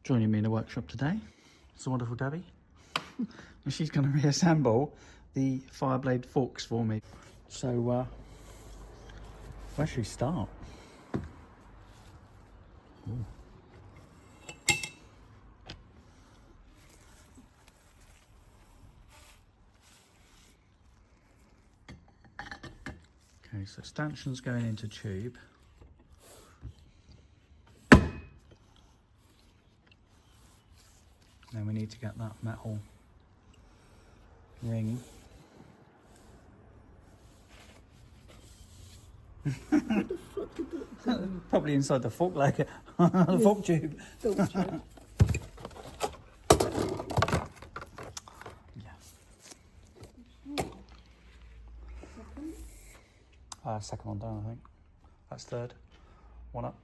Joining me in the workshop today is the wonderful Debbie. And she's going to reassemble the Fireblade forks for me. So, where should we start? Ooh. Okay, so stanchion's going into tube. Then we need to get that metal ring. What the fuck did that? Probably inside the fork leg, the fork tube. Yeah. Second one down, I think. That's third. One up.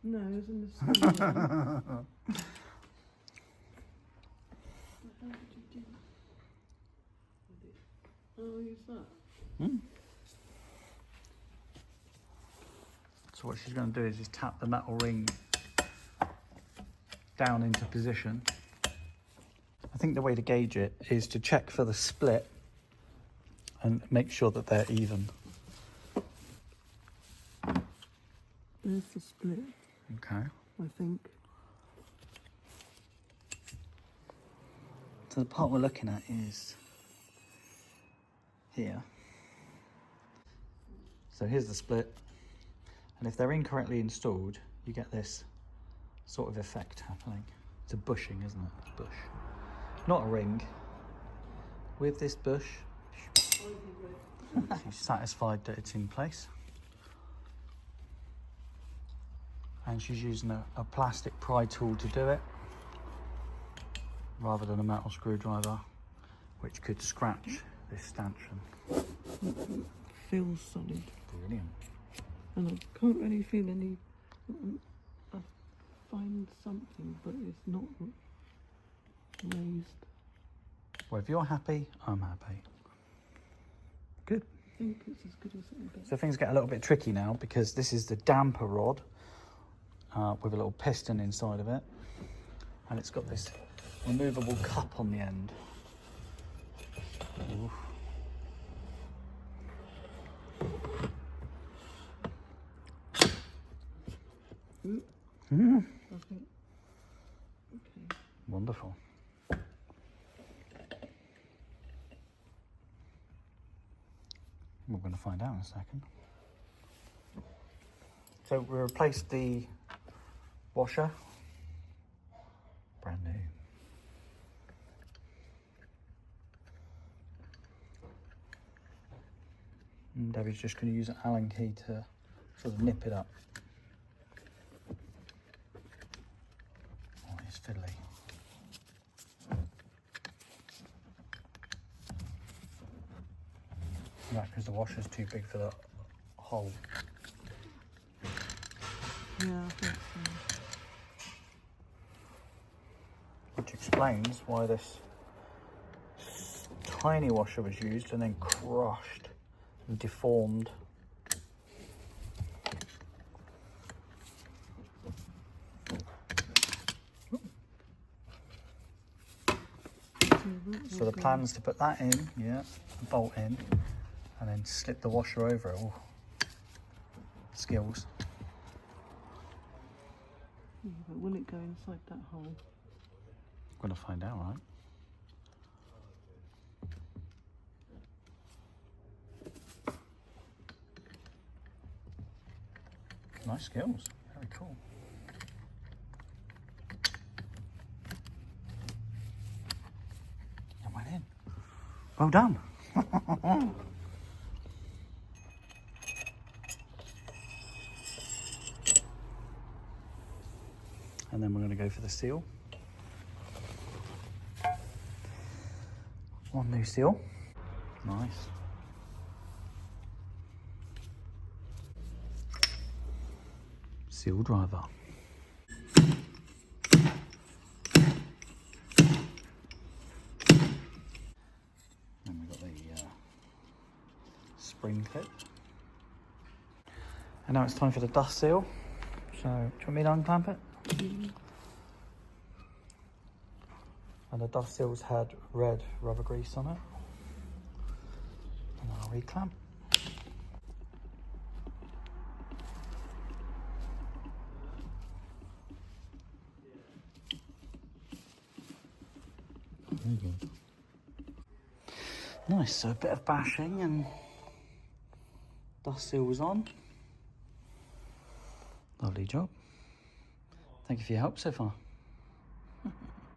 No, it was in the school. How did you do it? Oh, use that. So what she's going to do is just tap the metal ring down into position. I think the way to gauge it is to check for the split and make sure that they're even. There's the split. Okay. I think. So the part we're looking at is here. So here's the split. And if they're incorrectly installed, you get this sort of effect happening. It's a bushing, isn't it? It's a bush. Not a ring. With this bush, she's satisfied that it's in place. And she's using a plastic pry tool to do it, rather than a metal screwdriver, which could scratch this stanchion. It feels solid. Brilliant. And I can't really feel any. I find something, but it's not raised. Well, if you're happy, I'm happy. Good. I think it's as good as it gets. So things get a little bit tricky now because this is the damper rod with a little piston inside of it, and it's got this removable cup on the end. Ooh. I think. Okay. Wonderful. We're going to find out in a second. So we replaced the washer. Brand new. And Debbie's just going to use an Allen key to sort of nip it up. Oh, it's fiddly. Right, because the washer's too big for the hole. Yeah, I think so. Which explains why this tiny washer was used and then crushed and deformed. So the plan's to put that in, yeah, the bolt in, and then slip the washer over it. Oh, skills. Yeah, but will it go inside that hole? I'm going to find out, right? Nice skills, very cool. It went in. Well done. And then we're going to go for the seal. One new seal. Nice. Seal driver. Then we've got the spring clip. And now it's time for the dust seal. So, do you want me to unclamp it? And the dust seal's had red rubber grease on it. And I'll reclamp. There you go. Nice, so a bit of bashing and dust seal was on. Lovely job. Thank you for your help so far.